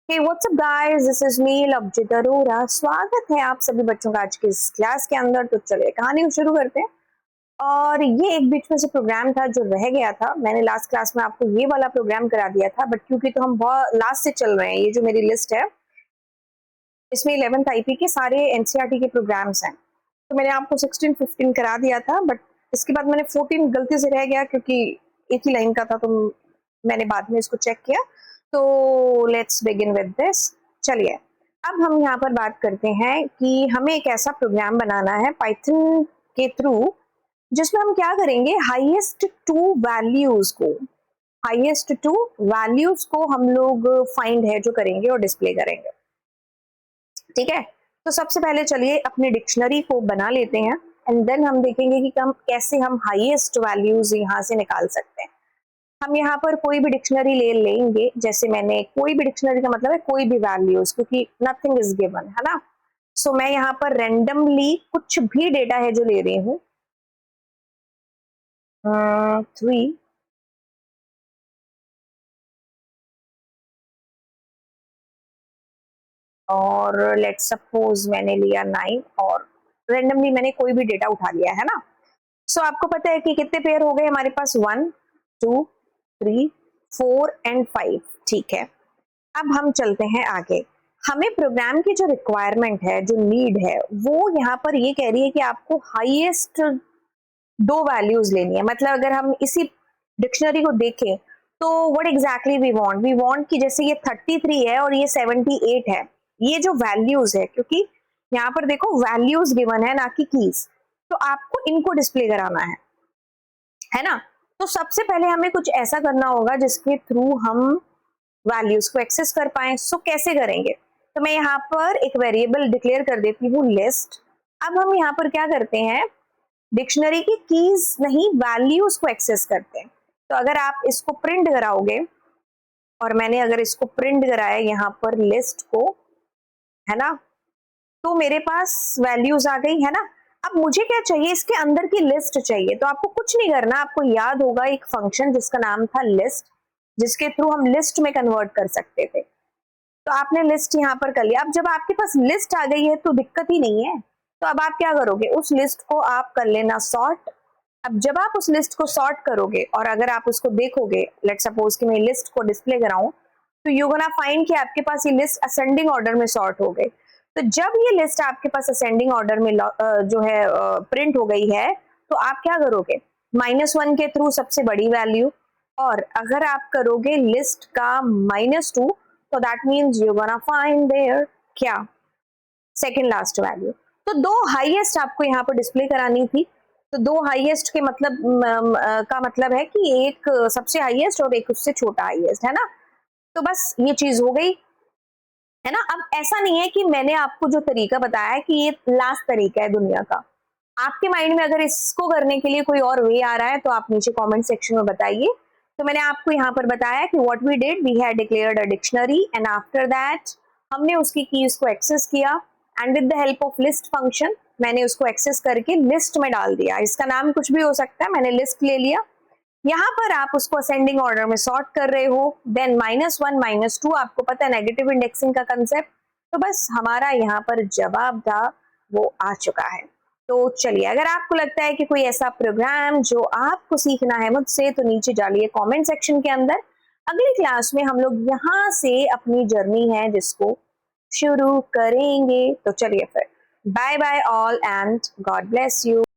Hey, what's up guys? This is me लवजित Arora. स्वागत है आप सभी बच्चों का आज के इस क्लास के अंदर। तो चलिए कहानी को शुरू करते हैं। और ये एक बीच में से प्रोग्राम था जो रह गया था। मैंने लास्ट क्लास में आपको ये वाला प्रोग्राम करा दिया था, बट क्योंकि तो हम बहुत लास्ट से चल रहे हैं, ये जो मेरी लिस्ट है इसमें 11th आईपी के सारे एनसीईआरटी के प्रोग्राम्स हैं। तो मैंने आपको 16 15 करा दिया था, बट इसके बाद मैंने 14 गलती से रह गया क्योंकि एक ही लाइन का था, तो मैंने बाद में इसको चेक किया। तो लेट्स बिगिन विद दिस। चलिए अब हम यहाँ पर बात करते हैं कि हमें एक ऐसा प्रोग्राम बनाना है पाइथन के थ्रू जिसमें हम क्या करेंगे, हाईएस्ट टू वैल्यूज को हम लोग फाइंड है जो करेंगे और डिस्प्ले करेंगे। ठीक है, तो सबसे पहले चलिए अपनी डिक्शनरी को बना लेते हैं एंड देन हम देखेंगे कि हम कैसे हाईएस्ट वैल्यूज यहाँ से निकाल सकते हैं। हम यहाँ पर कोई भी डिक्शनरी ले लेंगे, जैसे मैंने कोई भी डिक्शनरी का मतलब है कोई भी वैल्यूज, क्योंकि नथिंग इज गिवन है ना। सो मैं यहाँ पर रेंडमली कुछ भी डेटा है जो ले रही हूँ, 3 और लेट्स सपोज मैंने लिया 9 और रेंडमली मैंने कोई भी डेटा उठा लिया है ना। सो आपको पता है कि कितने पेयर हो गए हमारे पास, 1 2 3 4 एंड 5। ठीक है, अब हम चलते हैं आगे। हमें प्रोग्राम की जो रिक्वायरमेंट है, जो नीड है, वो यहाँ पर ये कह रही है कि आपको हाईएस्ट 2 वैल्यूज लेनी है। मतलब अगर हम इसी डिक्शनरी को देखें तो व्हाट एग्जैक्टली वी वांट कि जैसे ये 33 है और ये 78 है, ये जो वैल्यूज है, क्योंकि यहाँ पर देखो वैल्यूज गिवन है ना कि कीज, तो आपको इनको डिस्प्ले कराना है ना। तो सबसे पहले हमें कुछ ऐसा करना होगा जिसके थ्रू हम वैल्यूज को एक्सेस कर पाए। सो कैसे करेंगे, तो मैं यहाँ पर एक वेरिएबल डिक्लेयर कर देती हूँ लिस्ट। अब हम यहाँ पर क्या करते हैं, डिक्शनरी की कीज नहीं वैल्यूज को एक्सेस करते हैं। तो अगर आप इसको प्रिंट कराओगे, और मैंने अगर इसको प्रिंट कराया यहाँ पर लिस्ट को, है ना, तो मेरे पास वैल्यूज आ गई है ना। अब मुझे क्या चाहिए, इसके अंदर की लिस्ट चाहिए। तो आपको कुछ नहीं करना, आपको याद होगा एक फंक्शन जिसका नाम था लिस्ट, जिसके थ्रू हम लिस्ट में कन्वर्ट कर सकते थे। तो आपने लिस्ट यहाँ पर कर लिया। अब जब आपके पास लिस्ट आ गई है तो दिक्कत ही नहीं है। तो अब आप क्या करोगे, उस लिस्ट को आप कर लेना सॉर्ट। अब जब आप उस लिस्ट को सॉर्ट करोगे और अगर आप उसको देखोगे, लेट्स सपोज कि मैं लिस्ट को डिस्प्ले कराऊं, तो यू गोना फाइंड कि आपके पास ये लिस्ट असेंडिंग ऑर्डर में सॉर्ट हो गई। तो जब ये लिस्ट आपके पास असेंडिंग ऑर्डर में जो है प्रिंट हो गई है, तो आप क्या करोगे, -1 के थ्रू सबसे बड़ी वैल्यू, और अगर आप करोगे लिस्ट का -2, तो that means you gonna find there क्या, सेकंड लास्ट वैल्यू। तो 2 हाईएस्ट आपको यहाँ पर डिस्प्ले करानी थी। तो 2 हाईएस्ट के मतलब का मतलब है कि एक सबसे हाईएस्ट और एक उससे छोटा हाईएस्ट, है ना। तो बस ये चीज हो गई, है ना। अब ऐसा नहीं है कि मैंने आपको जो तरीका बताया है कि ये लास्ट तरीका है दुनिया का। आपके माइंड में अगर इसको करने के लिए कोई और वे आ रहा है तो आप नीचे कमेंट सेक्शन में बताइए। तो मैंने आपको यहाँ पर बताया कि what we did, we had declared a dictionary and after that हमने उसकी कीज को एक्सेस किया and with the help of list function मैंने उसको एक्सेस करके लिस्ट में डाल दिया। इसका नाम कुछ भी हो सकता है, मैंने लिस्ट ले लिया। यहाँ पर आप उसको असेंडिंग ऑर्डर में सॉर्ट कर रहे हो, देन -1 -2, आपको पता है नेगेटिव इंडेक्सिंग का कंसेप्ट। तो बस हमारा यहाँ पर जवाब था वो आ चुका है। तो चलिए, अगर आपको लगता है कि कोई ऐसा प्रोग्राम जो आपको सीखना है मुझसे, तो नीचे डालिए कमेंट सेक्शन के अंदर। अगली क्लास में हम लोग यहाँ से अपनी जर्नी है जिसको शुरू करेंगे। तो चलिए फिर, bye bye all and God bless you.